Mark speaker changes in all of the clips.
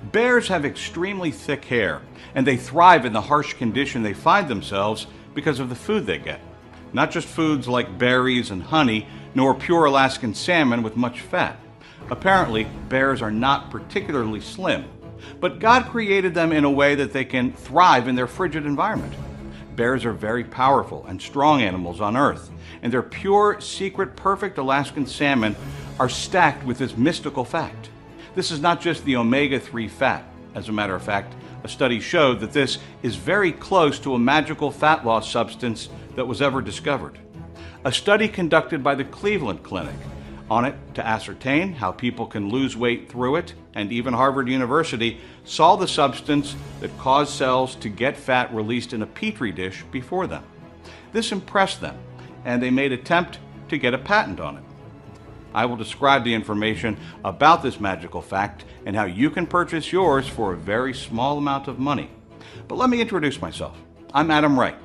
Speaker 1: Bears have extremely thick hair, and they thrive in the harsh condition they find themselves because of the food they get. Not just foods like berries and honey, nor pure Alaskan salmon with much fat. Apparently, bears are not particularly slim, but God created them in a way that they can thrive in their frigid environment. Bears are very powerful and strong animals on Earth, and their pure, secret, perfect Alaskan salmon are stacked with this mystical fact. This is not just the omega-3 fat. As a matter of fact, a study showed that this is very close to a magical fat loss substance that was ever discovered. A study conducted by the Cleveland Clinic on it to ascertain how people can lose weight through it, and even Harvard University saw the substance that caused cells to get fat released in a petri dish before them. This impressed them, and they made an attempt to get a patent on it. I will describe the information about this magical fact and how you can purchase yours for a very small amount of money. But let me introduce myself. I'm Adam Ray.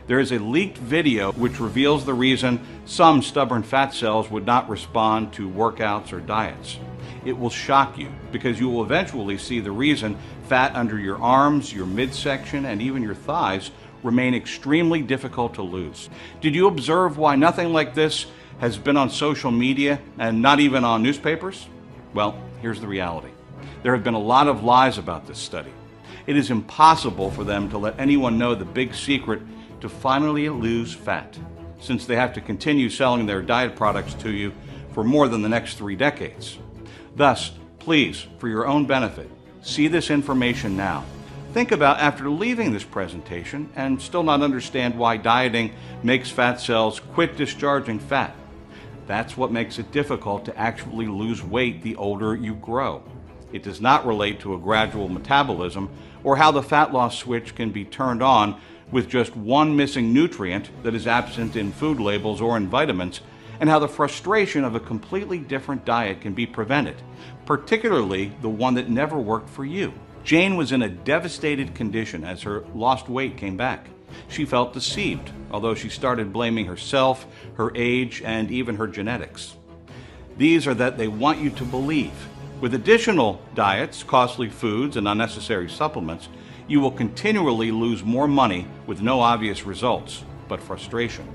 Speaker 1: There is a leaked video which reveals the reason some stubborn fat cells would not respond to workouts or diets. It will shock you because you will eventually see the reason fat under your arms, your midsection, and even your thighs remain extremely difficult to lose. Did you observe why nothing like this has been on social media and not even on newspapers? Well, here's the reality. There have been a lot of lies about this study. It is impossible for them to let anyone know the big secret to finally lose fat, since they have to continue selling their diet products to you for more than the next 3 decades. Thus, please, for your own benefit, see this information now. Think about after leaving this presentation and still not understand why dieting makes fat cells quit discharging fat. That's what makes it difficult to actually lose weight the older you grow. It does not relate to a gradual metabolism or how the fat loss switch can be turned on with just one missing nutrient that is absent in food labels or in vitamins, and how the frustration of a completely different diet can be prevented, particularly the one that never worked for you. Jane was in a devastated condition as her lost weight came back. She felt deceived, although she started blaming herself, her age, and even her genetics. These are that they want you to believe. With additional diets, costly foods, and unnecessary supplements, you will continually lose more money with no obvious results, but frustration.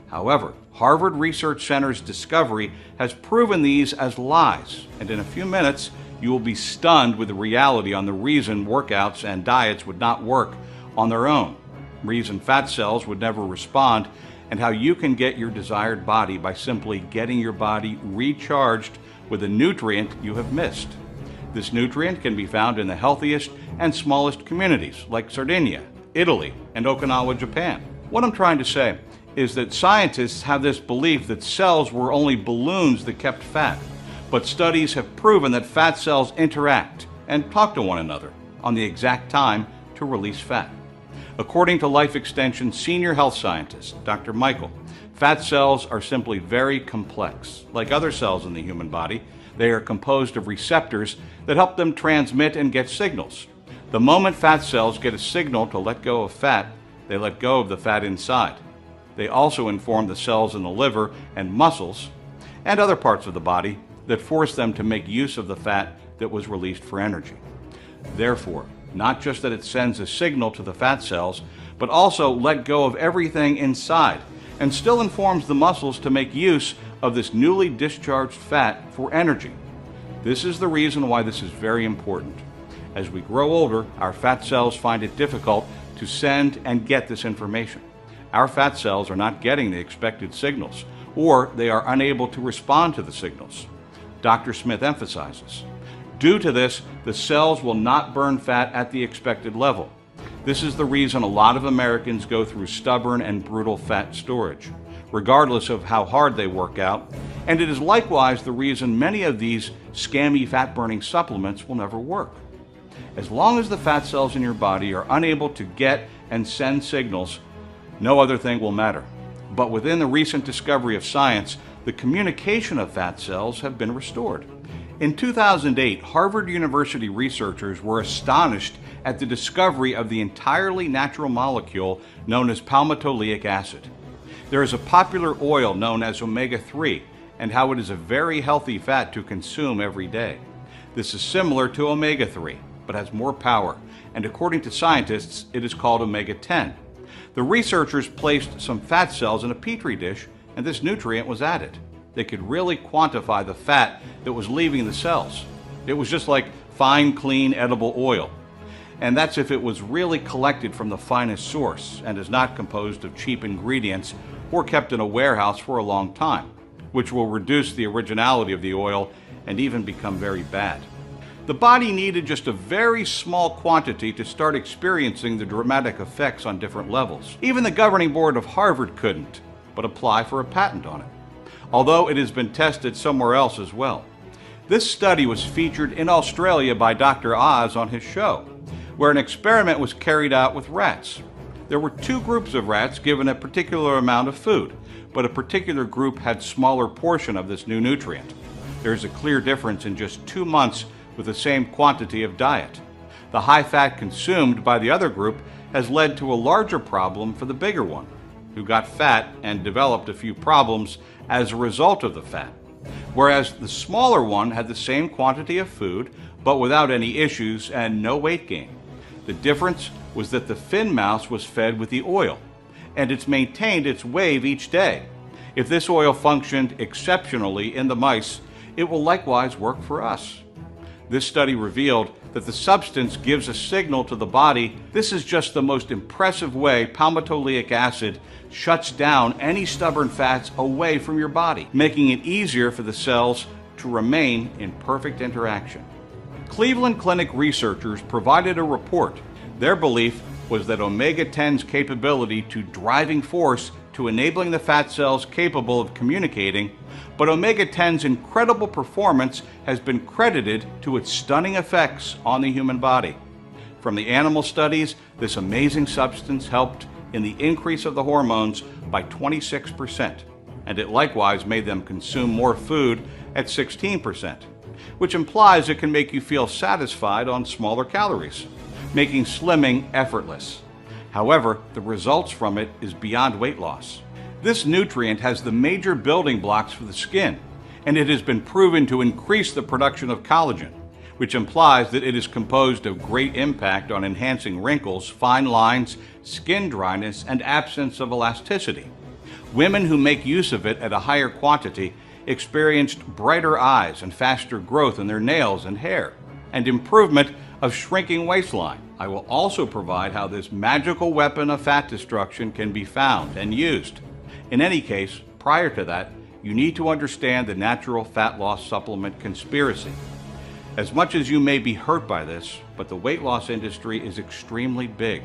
Speaker 1: However, Harvard Research Center's discovery has proven these as lies, and in a few minutes, you will be stunned with the reality on the reason workouts and diets would not work on their own, reason fat cells would never respond, and how you can get your desired body by simply getting your body recharged with a nutrient you have missed. This nutrient can be found in the healthiest and smallest communities like Sardinia, Italy, and Okinawa, Japan. What I'm trying to say is that scientists have this belief that cells were only balloons that kept fat, but studies have proven that fat cells interact and talk to one another on the exact time to release fat. According to Life Extension senior health scientist, Dr. Michael, fat cells are simply very complex. Like other cells in the human body, they are composed of receptors that help them transmit and get signals. The moment fat cells get a signal to let go of fat, they let go of the fat inside. They also inform the cells in the liver and muscles and other parts of the body that force them to make use of the fat that was released for energy. Therefore, not just that it sends a signal to the fat cells, but also let go of everything inside and still informs the muscles to make use of this newly discharged fat for energy. This is the reason why this is very important. As we grow older, our fat cells find it difficult to send and get this information. Our fat cells are not getting the expected signals, or they are unable to respond to the signals. Dr. Smith emphasizes, due to this, the cells will not burn fat at the expected level. This is the reason a lot of Americans go through stubborn and brutal fat storage, regardless of how hard they work out, and it is likewise the reason many of these scammy fat-burning supplements will never work. As long as the fat cells in your body are unable to get and send signals, no other thing will matter. But within the recent discovery of science, the communication of fat cells have been restored. In 2008, Harvard University researchers were astonished at the discovery of the entirely natural molecule known as palmitoleic acid. There is a popular oil known as omega-3 and how it is a very healthy fat to consume every day. This is similar to omega-3, but has more power, and according to scientists, it is called omega-10. The researchers placed some fat cells in a petri dish, and this nutrient was added. They could really quantify the fat that was leaving the cells. It was just like fine, clean, edible oil. And that's if it was really collected from the finest source and is not composed of cheap ingredients or kept in a warehouse for a long time, which will reduce the originality of the oil and even become very bad. The body needed just a very small quantity to start experiencing the dramatic effects on different levels. Even the governing board of Harvard couldn't, but apply for a patent on it, although it has been tested somewhere else as well. This study was featured in Australia by Dr. Oz on his show, where an experiment was carried out with rats. There were two groups of rats given a particular amount of food, but a particular group had smaller portion of this new nutrient. There is a clear difference in just 2 months with the same quantity of diet. The high fat consumed by the other group has led to a larger problem for the bigger one, who got fat and developed a few problems as a result of the fat, whereas the smaller one had the same quantity of food but without any issues and no weight gain. The difference was that the fin mouse was fed with the oil, and it's maintained its wave each day. If this oil functioned exceptionally in the mice, it will likewise work for us. This study revealed that the substance gives a signal to the body. This is just the most impressive way palmitoleic acid shuts down any stubborn fats away from your body, making it easier for the cells to remain in perfect interaction. Cleveland Clinic researchers provided a report. Their belief was that omega-10's capability to driving force to enabling the fat cells capable of communicating, but omega-10's incredible performance has been credited to its stunning effects on the human body. From the animal studies, this amazing substance helped in the increase of the hormones by 26%, and it likewise made them consume more food at 16%, which implies it can make you feel satisfied on smaller calories, making slimming effortless. However, the results from it is beyond weight loss. This nutrient has the major building blocks for the skin, and it has been proven to increase the production of collagen, which implies that it is composed of great impact on enhancing wrinkles, fine lines, skin dryness, and absence of elasticity. Women who make use of it at a higher quantity experienced brighter eyes and faster growth in their nails and hair, and improvement of shrinking waistline. I will also provide how this magical weapon of fat destruction can be found and used. In any case, prior to that, you need to understand the natural fat loss supplement conspiracy. As much as you may be hurt by this, but the weight loss industry is extremely big.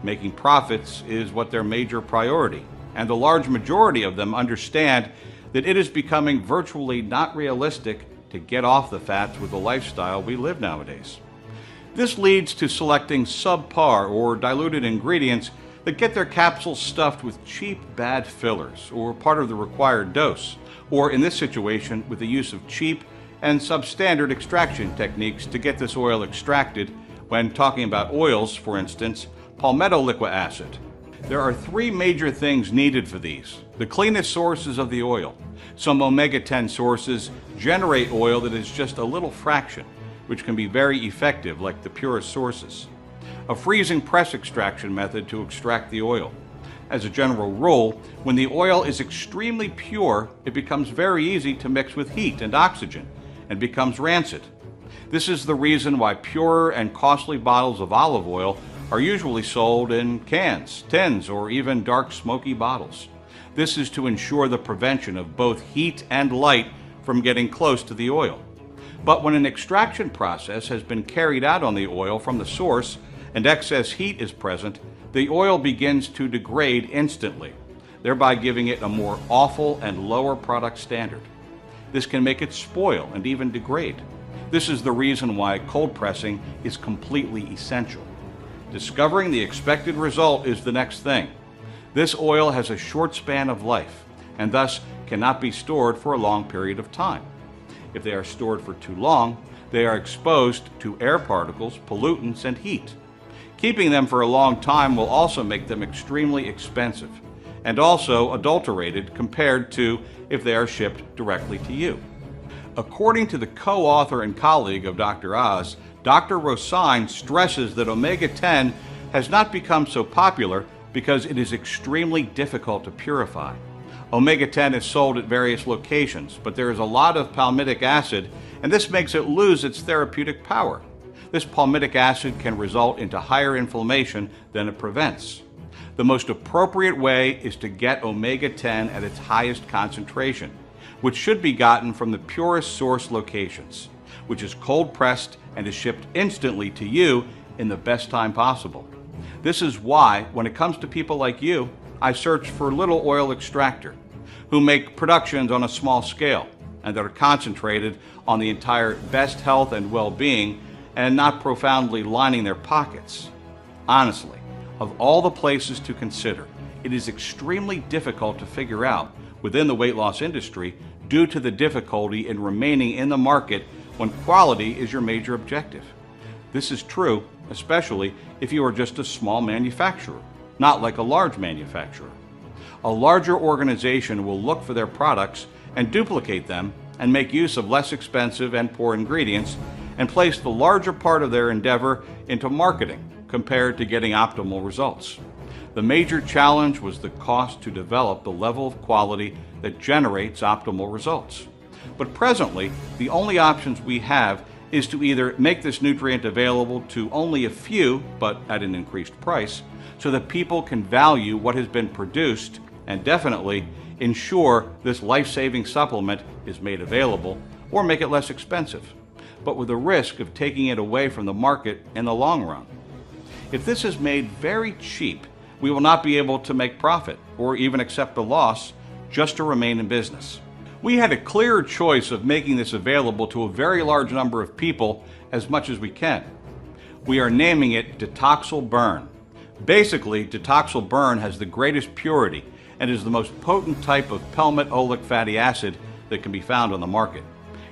Speaker 1: Making profits is what their major priority, and the large majority of them understand that it is becoming virtually not realistic to get off the fats with the lifestyle we live nowadays. This leads to selecting subpar or diluted ingredients that get their capsules stuffed with cheap, bad fillers or part of the required dose, or in this situation with the use of cheap and substandard extraction techniques to get this oil extracted. When talking about oils, for instance, palmitoleic acid. There are 3 major things needed for these. The cleanest sources of the oil. Some omega-10 sources generate oil that is just a little fraction, which can be very effective, like the purest sources. A freezing press extraction method to extract the oil. As a general rule, when the oil is extremely pure, it becomes very easy to mix with heat and oxygen and becomes rancid. This is the reason why purer and costly bottles of olive oil are usually sold in cans, tins, or even dark smoky bottles. This is to ensure the prevention of both heat and light from getting close to the oil. But when an extraction process has been carried out on the oil from the source and excess heat is present, the oil begins to degrade instantly, thereby giving it a more awful and lower product standard. This can make it spoil and even degrade. This is the reason why cold pressing is completely essential. Discovering the expected result is the next thing. This oil has a short span of life and thus cannot be stored for a long period of time. If they are stored for too long, they are exposed to air particles, pollutants, and heat. Keeping them for a long time will also make them extremely expensive and also adulterated compared to if they are shipped directly to you. According to the co-author and colleague of Dr. Oz, Dr. Rosine stresses that omega-10 has not become so popular because it is extremely difficult to purify. Omega-10 is sold at various locations, but there is a lot of palmitic acid, and this makes it lose its therapeutic power. This palmitic acid can result into higher inflammation than it prevents. The most appropriate way is to get omega-10 at its highest concentration, which should be gotten from the purest source locations, which is cold pressed and is shipped instantly to you in the best time possible. This is why, when it comes to people like you, I search for Little Oil Extractor, who make productions on a small scale and that are concentrated on the entire best health and well-being and not profoundly lining their pockets. Honestly, of all the places to consider, it is extremely difficult to figure out within the weight loss industry due to the difficulty in remaining in the market when quality is your major objective. This is true especially if you are just a small manufacturer, not like a large manufacturer. A larger organization will look for their products and duplicate them and make use of less expensive and poor ingredients and place the larger part of their endeavor into marketing compared to getting optimal results. The major challenge was the cost to develop the level of quality that generates optimal results. But presently, the only options we have is to either make this nutrient available to only a few, but at an increased price, so that people can value what has been produced, and definitely ensure this life-saving supplement is made available, or make it less expensive, but with the risk of taking it away from the market in the long run. If this is made very cheap, we will not be able to make profit, or even accept a loss, just to remain in business. We had a clear choice of making this available to a very large number of people as much as we can. We are naming it Detoxil Burn. Basically, Detoxil Burn has the greatest purity and is the most potent type of palmitoleic fatty acid that can be found on the market.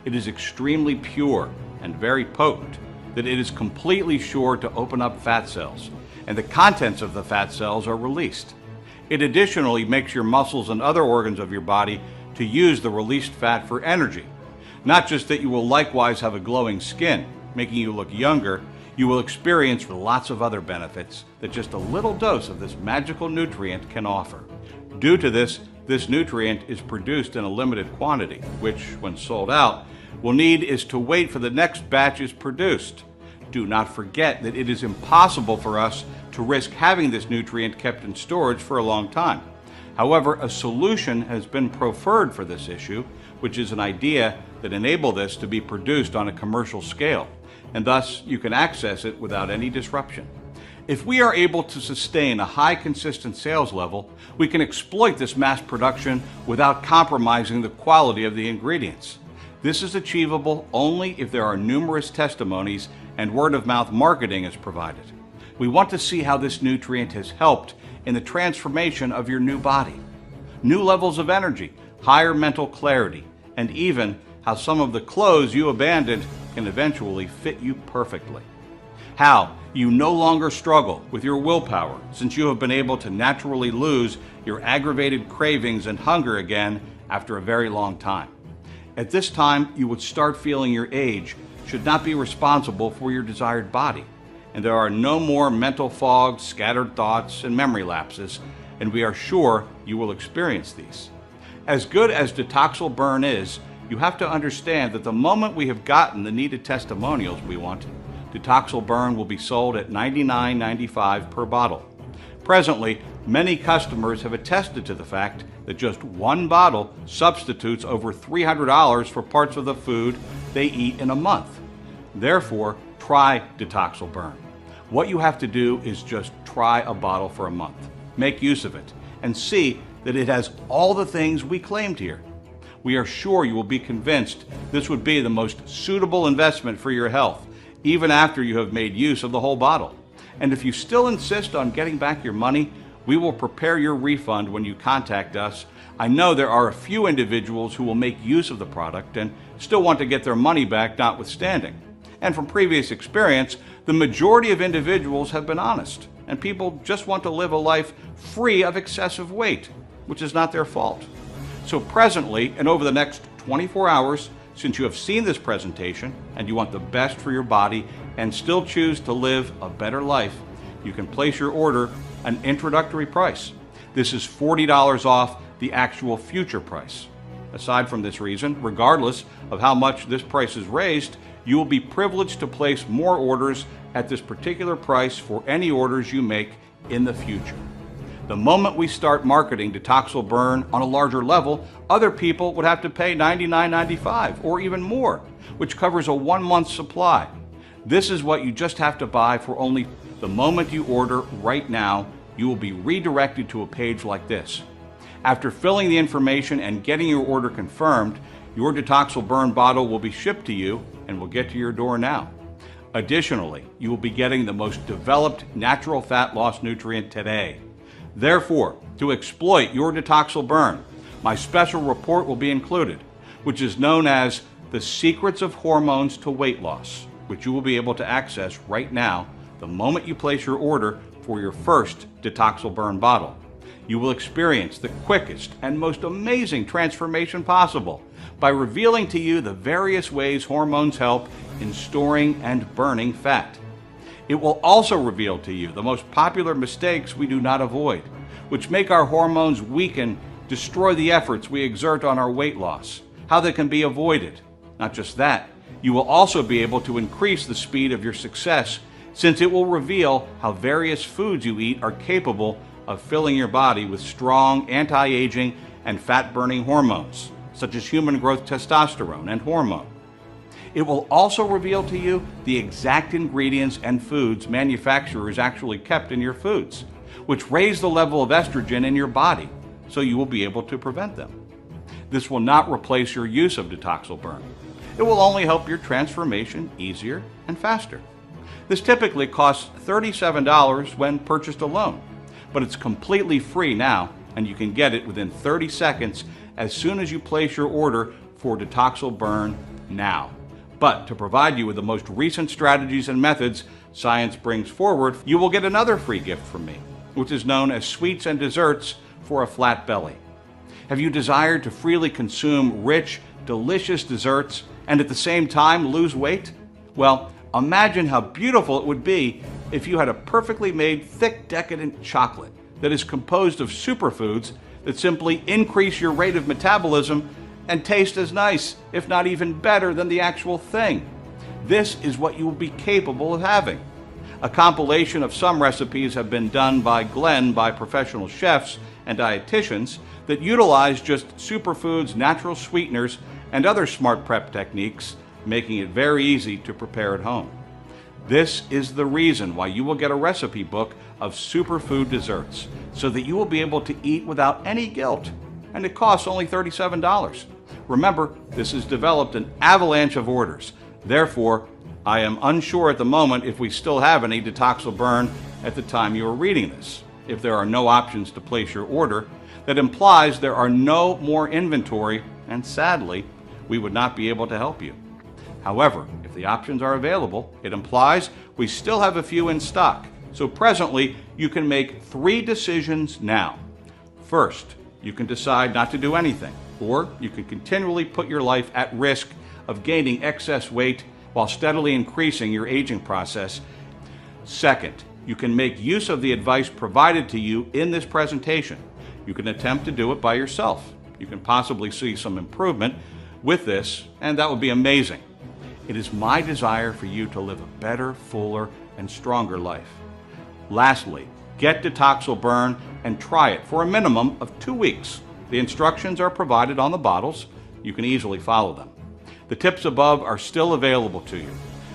Speaker 1: It is extremely pure and very potent, that it is completely sure to open up fat cells, and the contents of the fat cells are released. It additionally makes your muscles and other organs of your body to use the released fat for energy. Not just that you will likewise have a glowing skin, making you look younger, you will experience lots of other benefits that just a little dose of this magical nutrient can offer. Due to this nutrient is produced in a limited quantity, which, when sold out, we'll need is to wait for the next batch is produced. Do not forget that it is impossible for us to risk having this nutrient kept in storage for a long time. However, a solution has been proffered for this issue, which is an idea that enables this to be produced on a commercial scale, and thus you can access it without any disruption. If we are able to sustain a high consistent sales level, we can exploit this mass production without compromising the quality of the ingredients. This is achievable only if there are numerous testimonies and word-of-mouth marketing is provided. We want to see how this nutrient has helped in the transformation of your new body, new levels of energy, higher mental clarity, and even how some of the clothes you abandoned can eventually fit you perfectly. How you no longer struggle with your willpower since you have been able to naturally lose your aggravated cravings and hunger again after a very long time. At this time, you would start feeling your age should not be responsible for your desired body, and there are no more mental fog, scattered thoughts, and memory lapses, and we are sure you will experience these. As good as Detoxil Burn is, you have to understand that the moment we have gotten the needed testimonials we want, Detoxil Burn will be sold at $99.95 per bottle. Presently, many customers have attested to the fact that just one bottle substitutes over $300 for parts of the food they eat in a month. Therefore, try Detoxil Burn. What you have to do is just try a bottle for a month. Make use of it and see that it has all the things we claimed here. We are sure you will be convinced this would be the most suitable investment for your health, even after you have made use of the whole bottle. And if you still insist on getting back your money, we will prepare your refund when you contact us. I know there are a few individuals who will make use of the product and still want to get their money back notwithstanding. And from previous experience, the majority of individuals have been honest, and people just want to live a life free of excessive weight, which is not their fault. So presently, and over the next 24 hours, since you have seen this presentation and you want the best for your body and still choose to live a better life, you can place your order an introductory price. This is $40 off the actual future price. Aside from this reason, regardless of how much this price is raised, you will be privileged to place more orders at this particular price for any orders you make in the future. The moment we start marketing Detoxil Burn on a larger level, other people would have to pay $99.95 or even more, which covers a 1-month supply. This is what you just have to buy for only the moment you order right now. You will be redirected to a page like this. After filling the information and getting your order confirmed, your Detoxil Burn bottle will be shipped to you and will get to your door now. Additionally, you will be getting the most developed natural fat loss nutrient today. Therefore, to exploit your Detoxil Burn, my special report will be included, which is known as The Secrets of Hormones to Weight Loss, which you will be able to access right now the moment you place your order for your first Detoxil Burn bottle. You will experience the quickest and most amazing transformation possible by revealing to you the various ways hormones help in storing and burning fat. It will also reveal to you the most popular mistakes we do not avoid, which make our hormones weaken, destroy the efforts we exert on our weight loss, how they can be avoided. Not just that, you will also be able to increase the speed of your success, since it will reveal how various foods you eat are capable of filling your body with strong anti-aging and fat-burning hormones, such as human growth testosterone and hormone. It will also reveal to you the exact ingredients and foods manufacturers actually kept in your foods, which raise the level of estrogen in your body, so you will be able to prevent them. This will not replace your use of Detoxil Burn. It will only help your transformation easier and faster. This typically costs $37 when purchased alone, but it's completely free now, and you can get it within 30 seconds as soon as you place your order for Detoxil Burn now. But to provide you with the most recent strategies and methods science brings forward, you will get another free gift from me, which is known as Sweets and Desserts for a Flat Belly. Have you desired to freely consume rich, delicious desserts and at the same time lose weight? Well, imagine how beautiful it would be if you had a perfectly made, thick, decadent chocolate that is composed of superfoods that simply increase your rate of metabolism and taste as nice, if not even better, than the actual thing. This is what you will be capable of having. A compilation of some recipes have been done by Glenn by professional chefs and dietitians that utilize just superfoods, natural sweeteners, and other smart prep techniques, making it very easy to prepare at home. This is the reason why you will get a recipe book of superfood desserts, so that you will be able to eat without any guilt, and it costs only $37. Remember, this has developed an avalanche of orders. Therefore, I am unsure at the moment if we still have any Detoxil Burn at the time you are reading this. If there are no options to place your order, that implies there are no more inventory, and sadly, we would not be able to help you. However, if the options are available, it implies we still have a few in stock. So presently, you can make 3 decisions now. First, you can decide not to do anything, or you can continually put your life at risk of gaining excess weight while steadily increasing your aging process. Second, you can make use of the advice provided to you in this presentation. You can attempt to do it by yourself. You can possibly see some improvement with this, and that would be amazing. It is my desire for you to live a better, fuller, and stronger life. Lastly, get Detoxil Burn and try it for a minimum of 2 weeks. The instructions are provided on the bottles. You can easily follow them. The tips above are still available to you.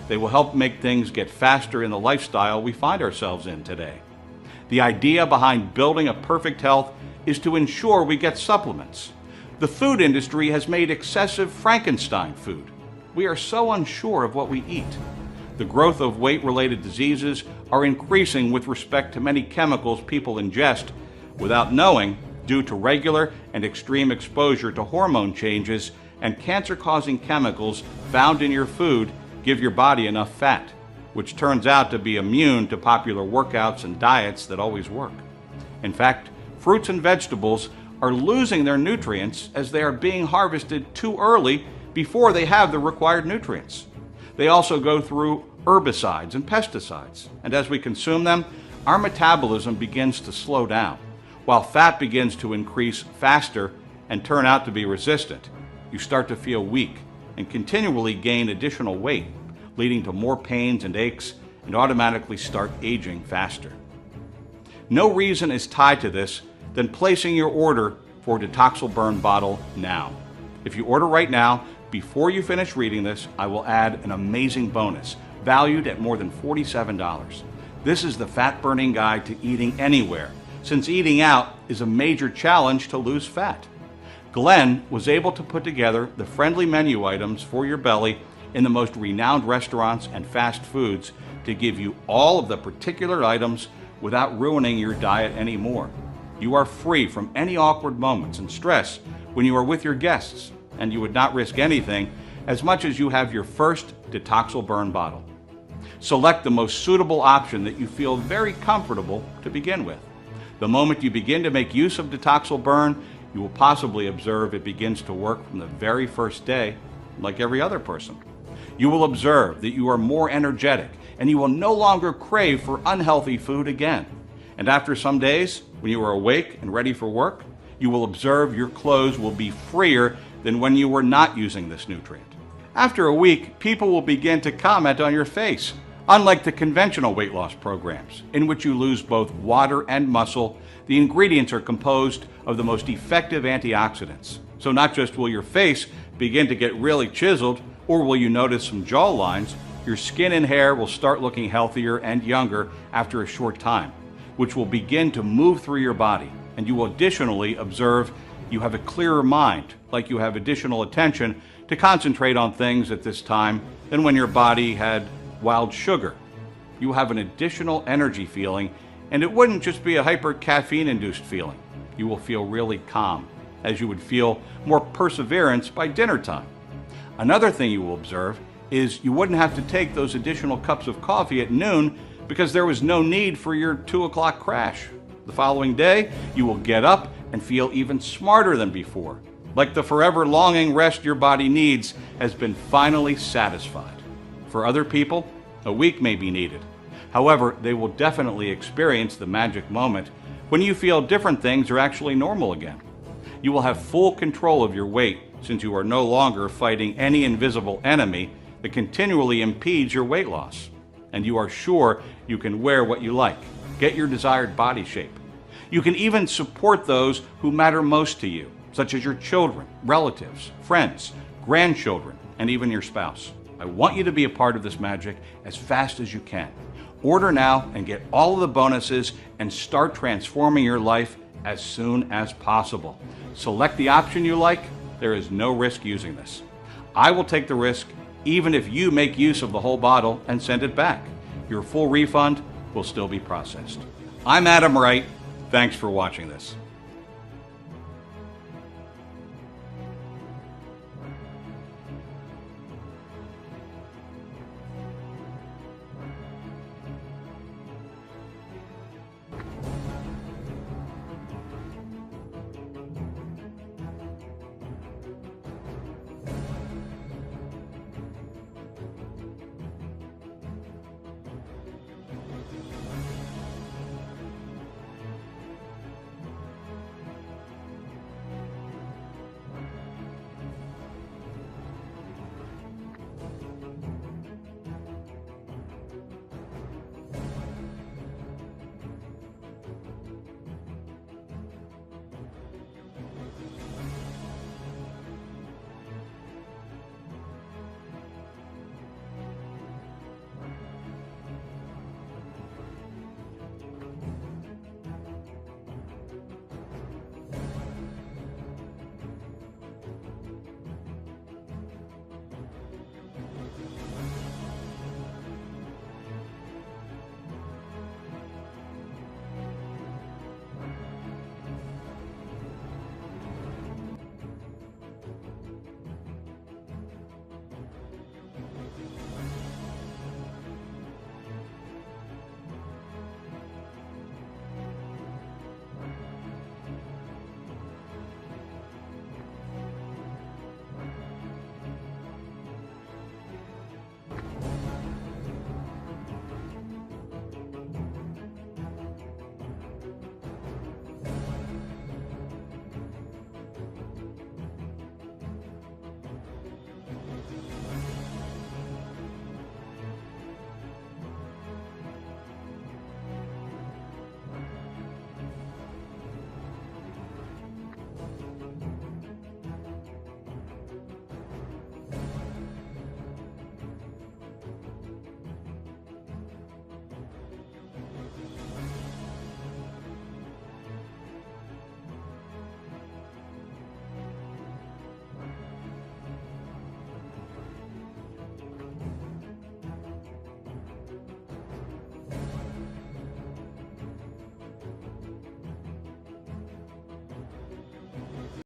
Speaker 1: They will help make things get faster in the lifestyle we find ourselves in today. The idea behind building a perfect health is to ensure we get supplements. The food industry has made excessive Frankenstein food. We are so unsure of what we eat. The growth of weight-related diseases are increasing with respect to many chemicals people ingest without knowing, due to regular and extreme exposure to hormone changes and cancer-causing chemicals found in your food give your body enough fat, which turns out to be immune to popular workouts and diets that always work. In fact, fruits and vegetables are losing their nutrients as they are being harvested too early before they have the required nutrients. They also go through herbicides and pesticides. And as we consume them, our metabolism begins to slow down, while fat begins to increase faster and turn out to be resistant. You start to feel weak and continually gain additional weight, leading to more pains and aches, and automatically start aging faster. No reason is tied to this than placing your order for Detoxil Burn Bottle now. If you order right now, before you finish reading this, I will add an amazing bonus, valued at more than $47. This is the Fat Burning Guide to Eating Anywhere, since eating out is a major challenge to lose fat. Glenn was able to put together the friendly menu items for your belly in the most renowned restaurants and fast foods to give you all of the particular items without ruining your diet anymore. You are free from any awkward moments and stress when you are with your guests, and you would not risk anything as much as you have your first Detoxil Burn Bottle. Select the most suitable option that you feel very comfortable to begin with. The moment you begin to make use of Detoxil Burn, you will possibly observe it begins to work from the very first day, like every other person. You will observe that you are more energetic, and you will no longer crave for unhealthy food again. And after some days, when you are awake and ready for work, you will observe your clothes will be freer than when you were not using this nutrient. After a week, people will begin to comment on your face. Unlike the conventional weight loss programs, in which you lose both water and muscle, the ingredients are composed of the most effective antioxidants. So not just will your face begin to get really chiseled, or will you notice some jaw lines, your skin and hair will start looking healthier and younger after a short time, which will begin to move through your body. And you will additionally observe you have a clearer mind, like you have additional attention to concentrate on things at this time than when your body had wild sugar. You have an additional energy feeling, and it wouldn't just be a hyper caffeine-induced feeling. You will feel really calm, as you would feel more perseverance by dinner time. Another thing you will observe is you wouldn't have to take those additional cups of coffee at noon because there was no need for your 2 o'clock crash. The following day, you will get up and feel even smarter than before, like the forever longing rest your body needs has been finally satisfied. For other people, a week may be needed. However, they will definitely experience the magic moment when you feel different things are actually normal again. You will have full control of your weight since you are no longer fighting any invisible enemy that continually impedes your weight loss. And you are sure you can wear what you like, get your desired body shape. You can even support those who matter most to you, such as your children, relatives, friends, grandchildren, and even your spouse. I want you to be a part of this magic as fast as you can. Order now and get all of the bonuses and start transforming your life as soon as possible. Select the option you like. There is no risk using this. I will take the risk even if you make use of the whole bottle and send it back. Your full refund will still be processed. I'm Adam Wright. Thanks for watching this.